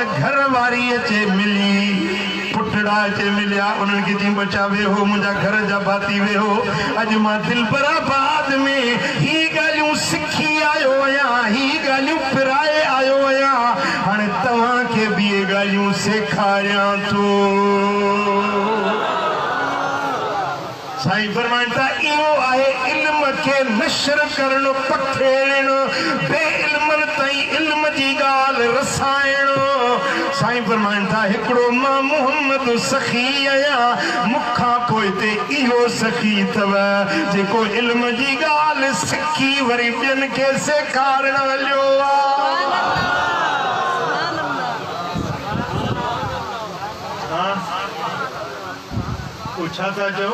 त घर वारी अचे मिली पुटड़ा अचे मिलिया उन्हनि खे चई बचा वेहो मुंहिंजा घर जा भाती वेहो अॼु मां दिलबराबाद में ही ॻाल्हियूं सिखी आयो आहियां ही ॻाल्हियूं पिराए आयो आहियां हाणे तव्हांखे बि इहे ॻाल्हियूं सेखारियां थो साईं फरमाइनि था इहो आहे इल्म खे नशर करणु पखेड़णु बे इल्मनि ताईं इल्म जी ॻाल्हि रसाइण साईं फरमाइनि था हिकिड़ो मां मोहम्मद सखी आहियां मूंखां पोइ ते इहो सखी अथव जेको इल्म जी ॻाल्हि सिखी वरी ॿियनि खे सेखारण हलियो आहे छा था चओ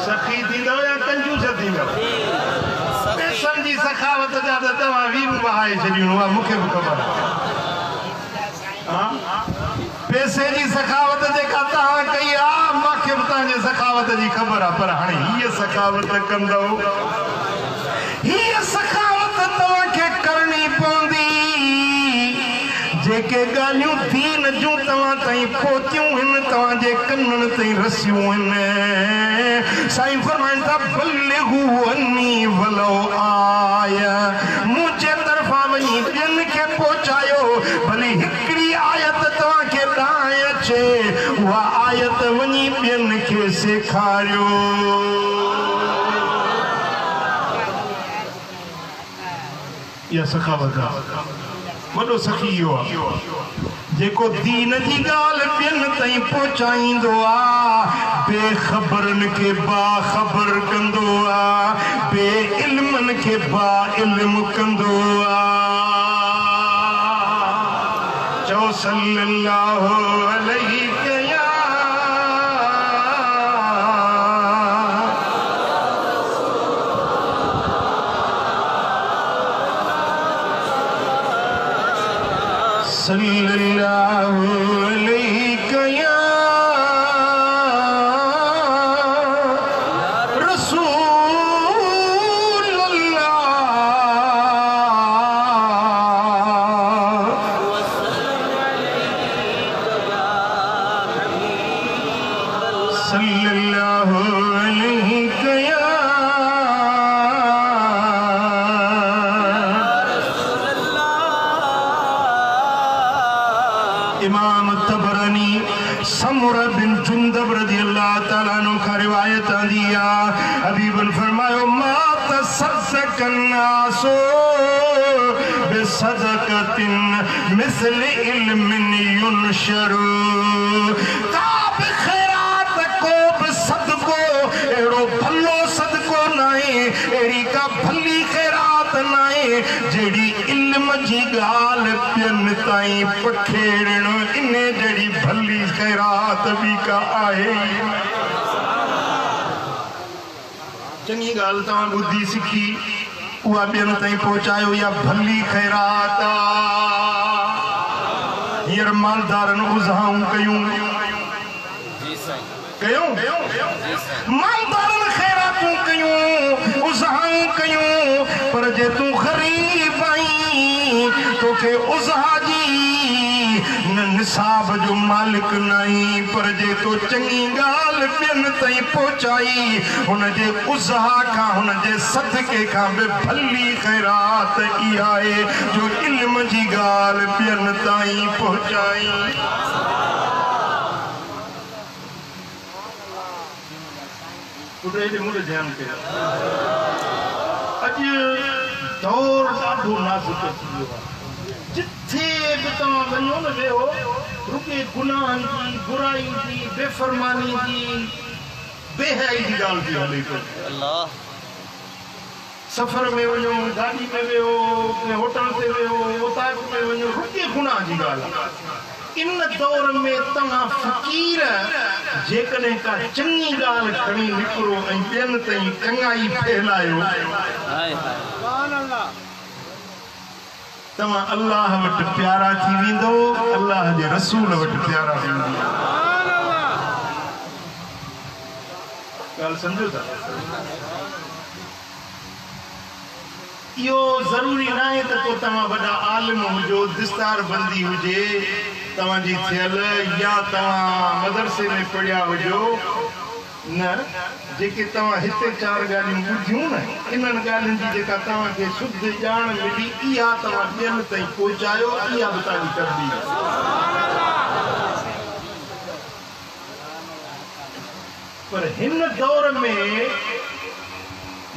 सखी थींदो या कंजूस थींदो पैसनि जी सखावत जा त तव्हां वीर बहाए छॾियूं आहे मूंखे बि ख़बर आहे पैसे जी सखावत जेका तव्हां कई आहे मूंखे बि तव्हांजे सखावत जी ख़बर आहे पर हाणे हीअ सखावत कंदव हीअ सखावत तव्हांखे करणी पवंदी जेके ॻाल्हियूं दीन जूं तव्हां ताईं पहुतियूं आहिनि तव्हांजे कननि ताईं रसियूं आहिनि साईं फरमाइनि था बल्लिगू अन्नी वलो आया मुंहिंजे तरफ़ां वञी ॿियनि खे पहुचायो भली हिकिड़ी आयत तव्हांखे ॾांहुं अचे उहा आयत वञी ॿियनि खे सेखारियो इहा सखावत आहे वॾो सखी इहो आहे जेको दीन जी ॻाल्हि ॿियनि ताईं पहुचाईंदो आहे बेख़बरनि खे बाख़बर कंदो आहे बे इल्मनि खे बा इल्म कंदो आहे चओ सल्लल्लाहु अलैहि सल्लल्लाहु अलैहि या रसूल अल्लाह सल्लल्लाहु अलैहि या इमाम तबरानी समुरा बिन जुंदब रज़ियल्लाहु ताला अन्हु का रिवायत आंदी आहे हबीबन फरमायो मा तसद्दक़न नासो बिसदक़तिन मिस्ल इल्मिन युनशरु का बि खैरात को बि सदको एड़ो भलो सदको नाहे एड़ी का भली खैरात नाहे जेड़ी इल्म जी ॻाल्हि ॿियनि ताईं पखेड़ण इन जहिड़ी भली खैरात बि का आहे चङी ॻाल्हि तव्हां ॿुधी सिखी उहा ॿियनि ताईं पहुचायो या भली खैरात हींअर मालदारनि उज़ाऊं कयूं मालदारनि खैरातूं कयूं उज़ाऊं कयूं पर जे तूं ग़रीब आहीं तोखे उज़हा जी न निसाब जो मालिक नहीं पर जे तो चंगी ॻाल्हि ॿियनि ताईं पहुचाई हुनजे उज़हा खां हुनजे सदके खां बि भली खैरात इहा आहे जो इल्म जी ॻाल्हि ॿियनि ताईं पहुचाई ध्यान कयो अॼु दौर ॾाढो नाज़ुक थी वियो आहे जिथे बि तव्हां वञो न वेहो रुके गुनाहनि जी बुराई जी बेफ़रमानी जी बेहयाई जी ॻाल्हि थी हले पई सफ़र में वञो गाॾी में वेहो होटल ते वेहो उताक में वञो रुके गुनाह जी ॻाल्हि इन दौर में तव्हां फ़क़ीर जेकॾहिं का चङी ॻाल्हि खणी निकिरो ऐं ॿियनि ताईं चङाई फैलायो तव्हां अल्लाह वटि प्यारा थी वेंदो अल्लाह जे रसूल वटि प्यारा थी वेंदो ॻाल्हि सम्झो था यो जरूरी ना है तो तवा बड़ा आलिम हुजो दस्तार बंदी हुजे तवा जी थियल या तवा मदरसे में पढ़िया हुजो न जेके तवा हिते चार गालियूं बुझियूं न इन्हनि गालियुनि जी जेका तवा के शुद्ध जान मिली इहा तवा ॿियनि ताईं पहुचायो इहा बि तव्हांजी तरबियत पर हिन दौर में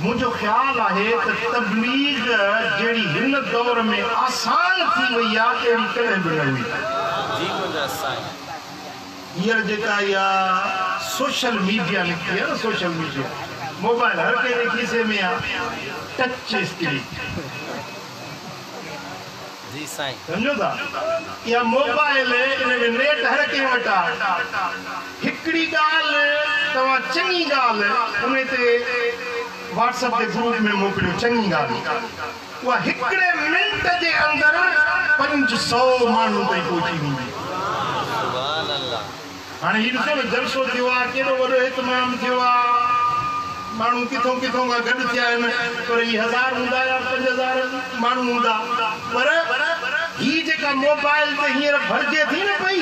मुझो ख्याल है तो तबलीग जेड़ी हिन दौर में आसान थी वही आ तेरी कदे भी न हुई जी मुझा साईं यार जेका या सोशल मीडिया निकली है ना सोशल मीडिया मोबाइल हर के खीसे में आ टच स्क्रीन जी साईं समझो था या मोबाइल इन नेट हर के वटा हिकड़ी गाल तवा चंगी गाल उन्हें ते व्हाट्सएप के ग्रुप में मोकलियो चंगी गाल वो हिकड़े मिनट के अंदर 500 मानू ताईं पहुची वेंदी सुभान अल्लाह हाणे ही ॾिसो न जलसो थियो आहे केॾो वॾो इतमाम थियो आहे माण्हू किथों किथों खां गॾु थिया आहिनि पर ही 1000 हूंदा या 5000 माण्हू हूंदा पर ही जेका मोबाइल ते हींअर भरिजे थी न पई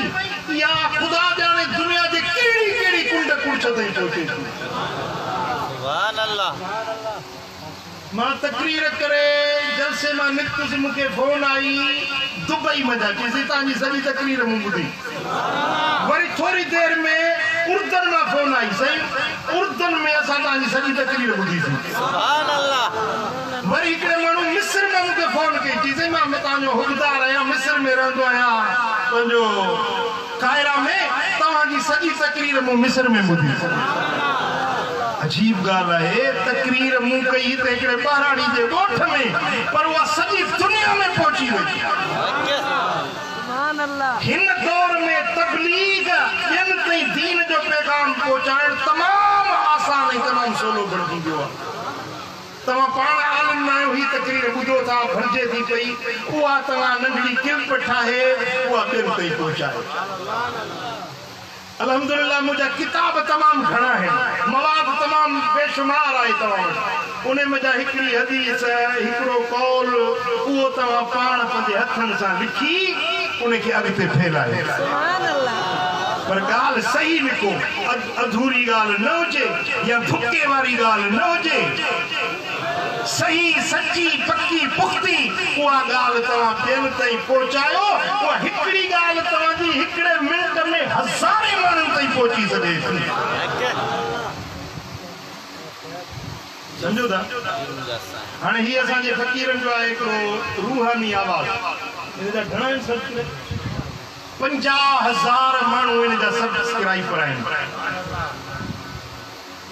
या ख़ुदा ॼाणे दुनिया जे कहिड़ी कहिड़ी कुंड कुर्छ ताईं पहुचे थी सुभान अल्लाह मां तकरीर करे जलसे मां निकतुसि मूंखे फोन आई दुबई में जाके तव्हांजी सॼी तकरीर मूं ॿुधी वरी थोड़ी देर में उर्दन में फोन आई सही उर्दन में असां तव्हांजी सॼी तकरीर ॿुधी थी सुभान अल्लाह वरी हिकिड़े माण्हू मिस्र में मूंखे फोन कई थी सही मां तव्हांजो हुकदार आहियां मिस्र में रहंदो आहियां पंहिंजो कायरा में तव्हांजी सॼी तकरीर मूं मिस्र में ॿुधी अजीब गाल है तकरीर मूं कई त हिकिड़े ॿाराड़ी जे ॻोठ में पर उहा सॼी दुनिया में पहुची वई हिन दौर में तबलीग ॿियनि ताईं दीन जो पैगाम पहुचाइण तमामु आसान ऐं तमामु सवलो बणिजी वियो आहे तव्हां पाण आलिम न आहियो ही तकरीर ॿुधो था भरिजे थी पई उहा तव्हां नंढड़ी किल्प ठाहे उहा ॿियनि ताईं पहुचायो अल्हम्दुलिल्लाह मुझा किताब तमाम घणा है मवाद तमाम बेशुमार आहे तमाम उन्हें मजा हिकड़ी हदीस हिकड़ो कौल वो तवा पाण पंहिंजे हथन सां लिखी उन्हें के अॻिते फैलाए सुभान अल्लाह पर गाल सही लिखो अधूरी गाल न हुजे या धुके वारी गाल न हुजे सही सच्ची पक्की पुख्ती उहा गाल तव्हां ॿियनि ताईं पहुचायो उहा हिकड़ी गाल तव्हांजी हिकड़े मिनट में हज़ारे माण्हुनि ताईं पहुची सघे थी समझो था हाणे ही असांजे फ़कीरनि जो आहे हिकिड़ो रूहानी आवाज़ हिनजा घणा आहिनि सब्सक्राइब 50,000 माण्हू हिनजा सब्सक्राइबर आहिनि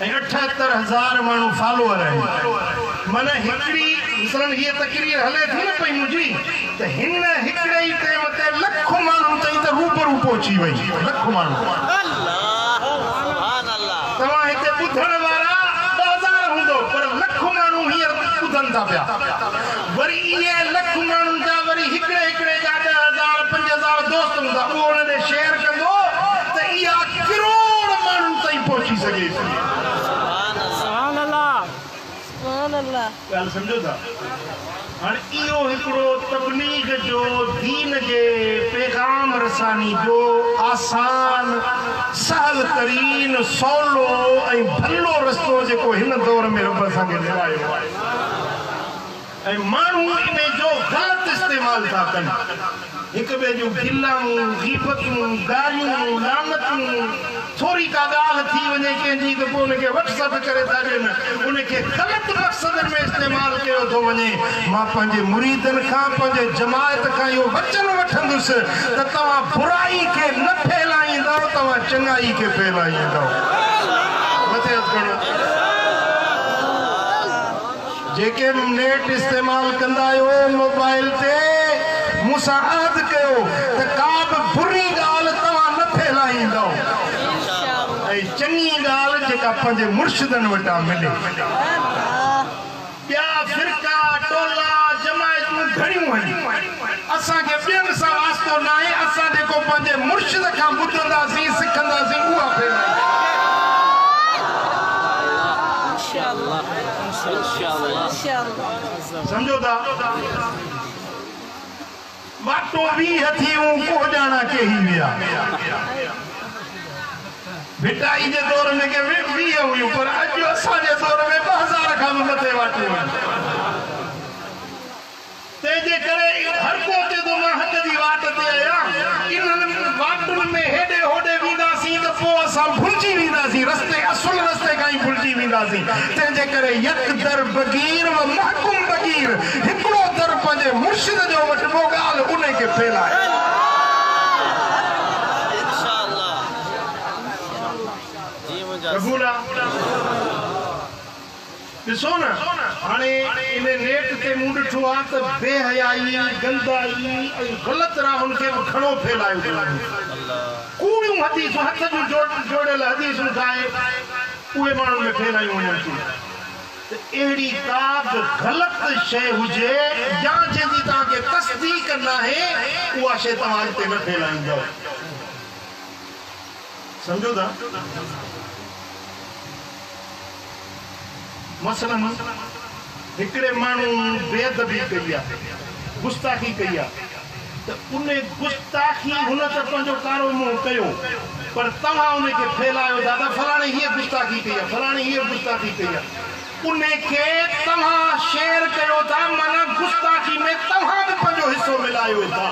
ऐं 78,000 माण्हू फॉलोअर आहिनि माना हिकड़ी मिसाल ये तकरीर हले थी न पई मुंहिंजी त हिन हिकड़े ई टाइम ते लख माण्हू ताईं त रूबरू पहुची वई लख माण्हू तव्हां हिते ॿुधण वारा 1000 हूंदो पर लख माण्हू हींअर ॿुधनि था पिया वरी इहे लख माण्हू जा वरी हिकड़े हिकड़े जा 10,000 5,000 दोस्त हूंदा उहो उन्हनि शेयर कंदो त इहा करोड़ माण्हुनि ताईं पहुची सघे थी समझो था हाणे इहो हिकिड़ो तबलीग जो दीन जे पैगाम रसानी जो आसान सहल तरीन सवलो ऐं भलो रस्तो जेको हिन दौर में रब असांखे ॾिरायो आहे ऐं माण्हू इन जो ग़लति इस्तेमालु था कनि हिक ॿिए जूं गिलाऊं गीबतूं गारियूं लानतूं थोरी का ॻाल्हि थी वञे कंहिंजी त पोइ उनखे व्हाट्सएप करे था ॾियनि उनखे ग़लति मक़सदनि में इस्तेमालु कयो थो वञे मां पंहिंजे मुरीदनि खां पंहिंजे जमायत खां इहो वचन वठंदुसि त तव्हां बुराई खे न फैलाईंदव तव्हां चङाई खे फैलाईंदव मथे हथ खणो जेके नेट इस्तेमालु कंदा आहियो मोबाइल ते मूंसां अहद कयो त का बि बुरी ॻाल्हि तव्हां न फैलाईंदव ऐं चङी ॻाल्हि जेका पंहिंजे मुर्शिदनि वटां मिले ॿिया फ़िरका टोला जमायतूं घणियूं आहिनि असांखे ॿियनि सां वास्तो न आहे असां जेको पंहिंजे मुर्शिद खां ॿुधंदासीं सिखंदासीं उहा फैलाईंदासीं समझो था वाटो भी हथी को जाना के ही विया भिटाई जे दौर में के भी हुई पर अज असा जे दौर में 2000 खां मथे वाटो ते जे करे हर को ते तो मां हक दी वाट ते आया इन वाटन में हेडे होडे विंदासी तो पो असा भुलजी विंदासी रस्ते असुल रस्ते काई भुलजी विंदासी ते जे करे यक दर बगीर व महकुम बगीर हिकड़ो दर पंजे मुर्शिद जो वटबो गाल उने के फैलाए इंशाअल्लाह जी मुझे कबूला ॾिसो न हाणे इन नेट ते मूं ॾिठो आहे त बेहयाई गंदाई ऐं ग़लति राहुनि खे बि घणो फैलायो कूड़ियूं हदीसूं हथ जूं जोड़ियल हदीसूं ठाहे उहे माण्हुनि में फैलायूं वञनि थियूं त अहिड़ी का बि ग़लति शइ हुजे या जंहिंजी तव्हांखे तस्दीक न आहे उहा शइ तव्हां अॻिते न फैलाईंदव सम्झो था मसलन हिकड़े मानू बेअदबी कई आहे गुस्ताखी कई आहे त उन गुस्ताखी हुन त पंहिंजो कारो मुंहुं कयो पर तव्हां उनखे फैलायो दादा फलाणे हीअ गुस्ताखी कई आहे फलाणे हीअ गुस्ताखी कई आहे उनखे तव्हां शेयर कयो था माना गुस्ताखी में तव्हां बि पंहिंजो हिस्सो मिलायो था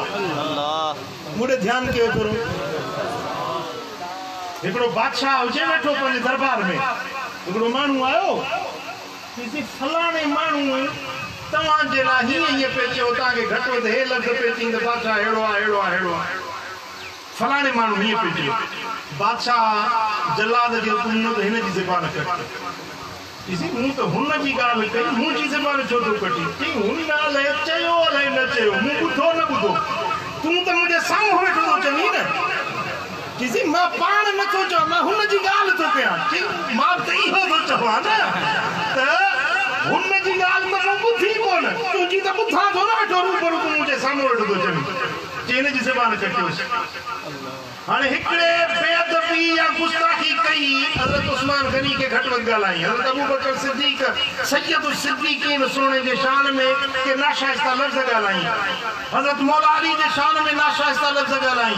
मूंखे ध्यानु कयो करो हिकिड़ो बादशाह हुजे वेठो पंहिंजे दरबार में हिकिड़ो माण्हू आयो फलाणे माण्हू तव्हांजे लाइ हीअं पे चयो तव्हांखे घटि वधि हे लफ़्ज़ पे चई त बादशाह अहिड़ो आहे अहिड़ो आहे अहिड़ो आहे फलाणे माण्हू हीअं पे चयो बादशाह जलाद खे हुकुम ॾिनो त हिन जी ज़बान कट मूं त हुन जी ॻाल्हि कई मुंहिंजी ज़बान छो थो कटी चई हुन अलाए चयो अलाए न चयो मूं ॿुधो न ॿुधो तूं त मुंहिंजे साम्हूं वेठो थो चवई न किसी मां पाण नथो चवां मां हुन जी ॻाल्हि थो कयां मां त इहो थो चवां न त हुन जी ॻाल्हि त मूं ॿुधी कोन तुंहिंजी त ॿुधां थो न वेठो रूबरू तूं मुंहिंजे साम्हूं वेठो थो चवई चई हिन जी ज़बान कटियोसि हाणे हिकिड़े बेअदबी या गुस्ताखी कई हज़रत उस्मान गनी के घटि वधि ॻाल्हाई हज़रत अबू बकर सिद्दीक़ सैयद सिद्दीक़ीन सोने जे शान में के नाशाइस्ता लफ़्ज़ ॻाल्हाई हज़रत मौला अली जे शान में नाशाइस्ता लफ़्ज़ ॻाल्हाई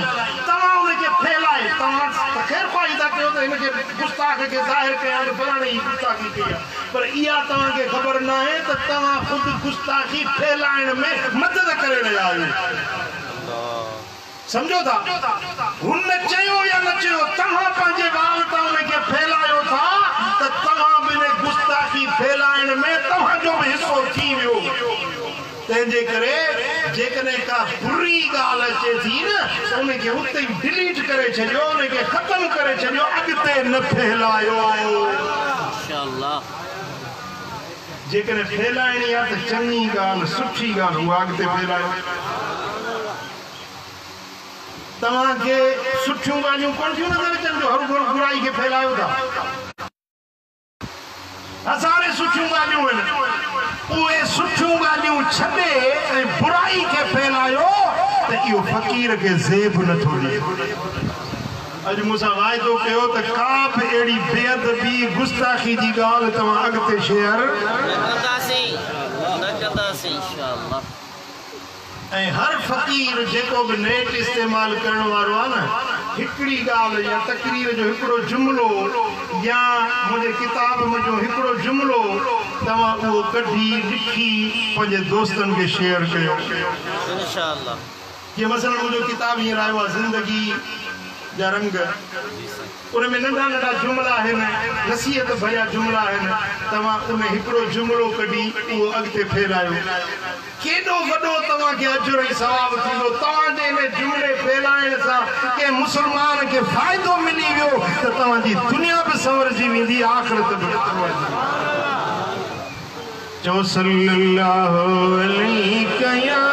तव्हां उनखे फैलाए तव्हां ख़ैर ख़्वाही था कयो त हिनखे गुस्ताख खे ज़ाहिर कयां त फलाणे जी गुस्ताखी कई आहे पर इहा तव्हांखे ख़बर न आहे त तव्हां ख़ुदि गुस्ताखी फैलाइण में मदद करे रहिया आहियो समझो था हुन चयो या न चयो तव्हां पंहिंजे वाल तां उनखे फैलायो था त तव्हां बि गुस्ताखी फैलाइण में तव्हांजो बि हिसो थी वियो तंहिंजे करे जेकॾहिं का बुरी ॻाल्हि अचे थी न त उनखे उते ई डिलीट करे छॾियो उनखे ख़तमु करे छॾियो अॻिते न फैलायो इंशाअल्लाह जेकॾहिं फैलाइणी आहे त चङी ॻाल्हि सुठी ॻाल्हि उहा अॻिते फैलायो तव्हांखे सुठियूं ॻाल्हियूं कोन थियूं नज़र अचनि जो हर बुराई खे फैलायो था हज़ारे सुठियूं ॻाल्हियूं आहिनि उहे सुठियूं ॻाल्हियूं छॾे ऐं बुराई खे फैलायो त इहो फ़क़ीर खे ज़ेब नथो ॾिए अॼु मूंसां वाइदो कयो त का बि अहिड़ी बेअदबी गुस्ताखी जी ॻाल्हि तव्हां अॻिते शेयर न कंदासीं इंशाअल्लाह ऐं हर फ़क़ीर जेको बि नेट इस्तेमालु करण वारो आहे न हिकिड़ी ॻाल्हि या तक़रीर जो हिकिड़ो जुमिलो या मुंहिंजे किताब में जो हिकिड़ो जुमिलो तव्हां उहो कढी लिखी पंहिंजे दोस्तनि खे शेयर कयो इंशाअल्लाह जीअं मसलन मुंहिंजो किताब हींअर आयो आहे ज़िंदगी जा रंग उन में नंढा नंढा जुमिला आहिनि नसीहत भरिया जुमिला आहिनि तव्हां उन हिकिड़ो जुमिलो कढी उहो अॻिते फैलायो केॾो वॾो तव्हांखे अजुर ऐं सवाबु थींदो तव्हांजे इन जुमिले फैलाइण सां कंहिं मुस्लमान खे फ़ाइदो मिली वियो त तव्हांजी दुनिया बि संवरजी वेंदी आख़िरत बि चओ सल्लल्लाहु अलैहि या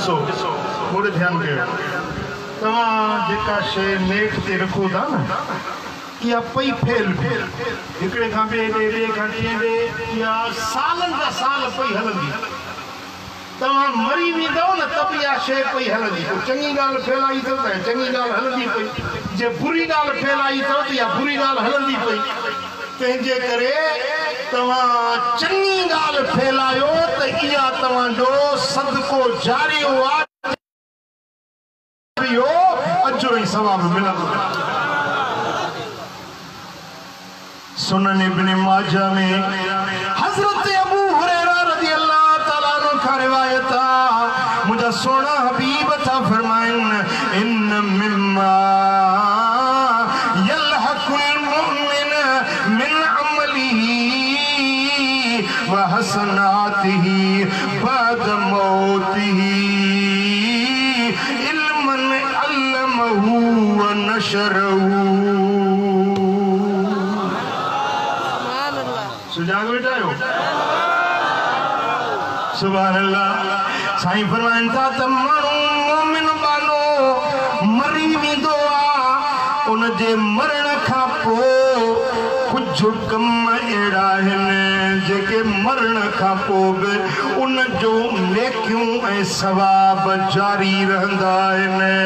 ॾिसो थोड़े ध्यान कयो तव्हां जेका शइ नेट ते रखो था न इहा पई फेल हिकिड़े खां ॿिए खां टिएं इहा सालनि जा साल पई हलंदी तव्हां मरी वेंदव न त बि इहा शइ पई हलंदी पोइ चङी ॻाल्हि फैलाई अथव त चङी ॻाल्हि हलंदी पई जे बुरी ॻाल्हि फैलाई अथव त इहा बुरी ॻाल्हि हलंदी पई तंहिंजे करे तव्हां चङी ॻाल्हि फैलायो त इहा तव्हांजो सदको जारी आहे अजर ऐं सवाब मिलंदो सुनन इब्न माजा में हज़रत अबू हुरैरा रज़ी अल्लाह तआला अन्हु का रिवायत आहे मुंहिंजा सोना हबीब था फरमाइनि इन मिम्मा यलहकुल मुमिन मिन अमलिही व हसनातिही बाद मौतिही इल्मन अल्लमहू व नशरहू सुजाग बेटा हो सुभान अल्लाह साईं फरमाइनि था त माण्हू मोमिन बानो मरी वेंदो आहे उन जे मरण खां पोइ कुझु कम अहिड़ा आहिनि जेके मरण खां पोइ बि उन जो नेकियूं ऐं सवाब जारी रहंदा आहिनि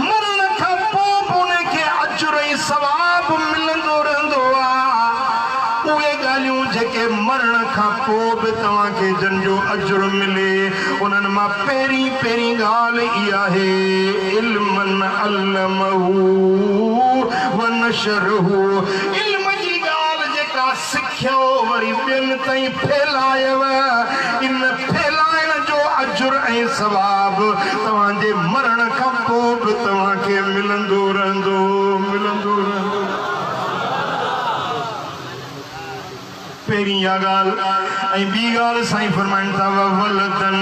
मरण खां पोइ बि उनखे अजर ऐं सवाब मिलंदो रहंदो आहे उहे ॻाल्हियूं जेके मरण खां पोइ बि तव्हांखे जन जो अजर मिले उन्हनि मां पहिरीं ॻाल्हि इहा आहे इल्मन अल्लमहू व नशरहू इल्म जी ॻाल्हि जेका सिखियो वरी ॿियनि ताईं फैलायव इन फैलाइण जो अजर ऐं सवाब तव्हांजे मरण खां पोइ बि तव्हांखे मिलंदो रहंदो पहिरीं इहा ॻाल्हि ऐं ॿी ॻाल्हि साईं फरमाइनि था वलदन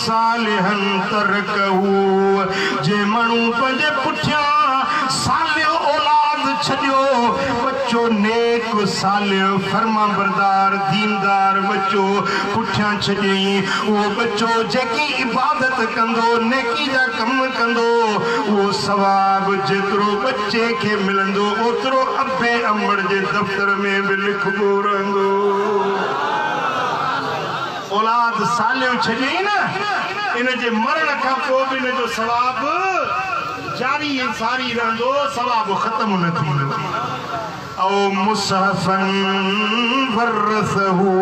सालिहन तरकहू जे माण्हू पंहिंजे पुठियां सालियो औलाद छॾियो बच्चो नेक सालियो फर्मा बरदार दीनदार बच्चो पुठियां छॾियईं उहो बच्चो जेकी इबादत कंदो नेकी जा कम कंदो उहो सवाब जेतिरो बच्चे खे मिलंदो ओतिरो अबे अमड़ जे दफ़्तर में बि लिखबो रहंदो औलाद सालियो छॾियईं न इन जे मरण खां पोइ बि इन जो सवाब जारी ऐं सारी रहंदो सवाब ख़त्म न थींदो औ मुसहफन वरसहू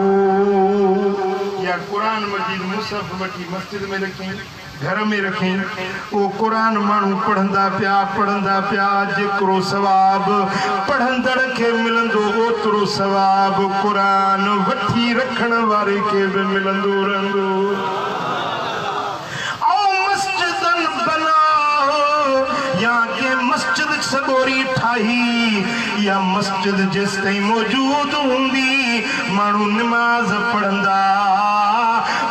या कुरान मजीद मुसहफ वठी मस्जिद में रखी घर में रखी वो कुरान माण्हू पढ़ंदा पिया जेतिरो सवाब पढ़ंदड़ खे मिलंदो ओतिरो सवाब कुरान वठी रखण वारे खे बि मिलंदो रहंदो या के मस्जिद सगोरी ठाही या मस्जिद जिस ताईं मौजूद हूंदी माण्हू निमाज़ पढ़ंदा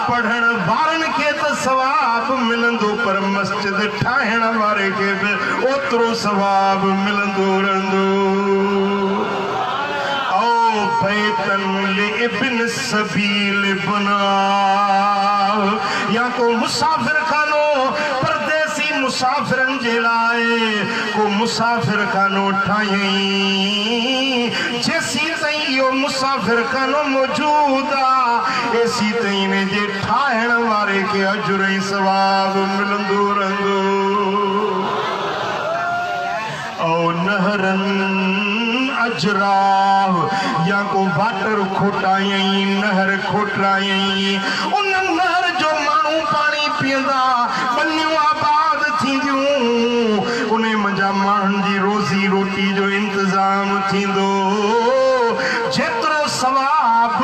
पढ़ण वारनि खे त सवाब मिलंदो पर मस्जिद ठाहिण वारे खे बि ओतिरो सवाब मिलंदो रहंदो औ बैतन लिइब्न सबील बना या को मुसाफिर खानो मुसाफिरन जे लाइ को मुसाफिर खानो ठाहियईं जेसी ताईं इहो मुसाफिर खानो मौजूद आहे एसी ताईं इन जे ठाहिण वारे खे अजर ऐं सवाब मिलंदो रहंदो औ नहरन अजरा या को वाटर खोटायईं नहर खोटायईं उन नहर जो माण्हू पाणी पीअंदा बनियूं आबाद थींदियूं उन मंझा माण्हुनि जी रोज़ी रोटी जो इंतज़ाम थींदो जेतिरो सवाब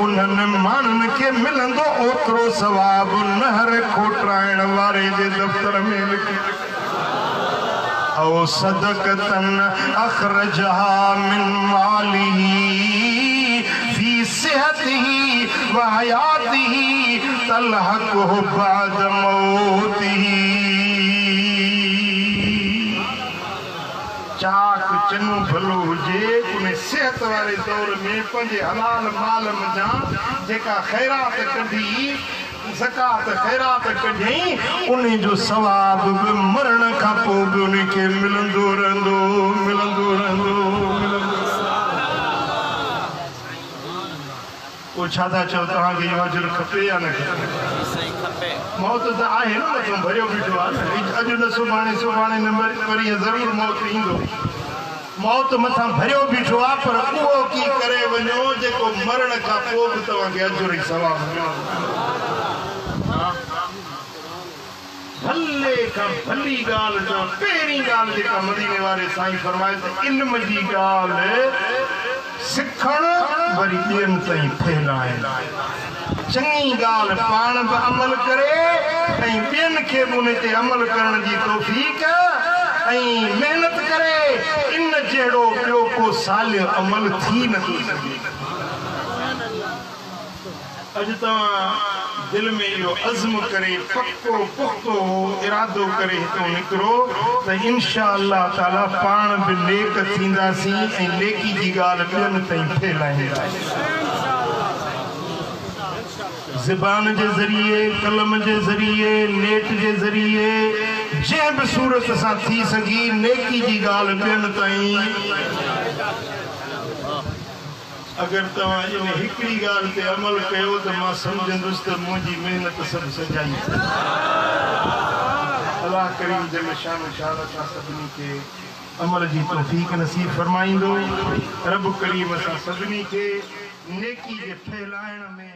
उन्हनि माण्हुनि खे मिलंदो ओतिरो सवाब नहर खोटाइण वारे जे दफ़्तर में लिखी औ सदक़तन अखरजहा मिन मालिही फी सेहतिही व हयातिही तलहक़ुहु बाद मौतिही चाक चङो भलो हुजे उन सेहत वारे दौर में पंहिंजे हलाल माल मञा जेका ख़ैरात कढी ज़कात खैरात कढई उन जो सवाब बि मरण खां पोइ बि उनखे मिलंदो रहंदो मिलंदो रहंदो मिलंदो। पोइ छा था चओ तव्हांखे इहो अजर खपे या न खपे? मौत त आहे न मथां भरियो बीठो आहे न अॼु न सुभाणे सुभाणे न वरी ज़रूरु मौत ईंदो। मौत मथां भरियो बीठो आहे पर उहो की करे वञो जेको मरण खां पोइ बि तव्हांखे अजर ऐं सवाब मिलंदो। भले खां भली ॻाल्हि जो पहिरीं ॻाल्हि जेका मदीने वारे साईं फरमाए त इल्म जी ॻाल्हि सिखणु वरी ॿियनि ताईं फैलाइणु। चङी ॻाल्हि पाण बि अमल करे ऐं ॿियनि खे बि उन ते अमल करण जी तौफ़ीक़ ऐं महिनत करे इन जहिड़ो ॿियो को सालियो अमल थी नथो सघे। अॼु तव्हां दिल में इहो अज़्म करे पक्को पुख्तो इरादो करे हितां निकिरो त इंशा अल्लाह ताला पाण बि नेक थींदासीं ऐं नेकी जी ॻाल्हि ॿियनि ताईं फैलाईंदासीं। ज़बान जे ज़रिए कलम जे ज़रिए नेट जे ज़रिए जंहिं बि सूरत सां थी सघी नेकी जी ॻाल्हि ॿियनि ताईं। अगर तव्हां इन हिकिड़ी ॻाल्हि ते अमल कयो त मां सम्झंदुसि त मुंहिंजी महिनत सभु सजाई। अल्लाह करीम जल शान असां सभिनी खे अमल जी तौफ़ीक़ नसीब फरमाईंदो। रब करीम असां सभिनी खे नेकी जे फैलाइण में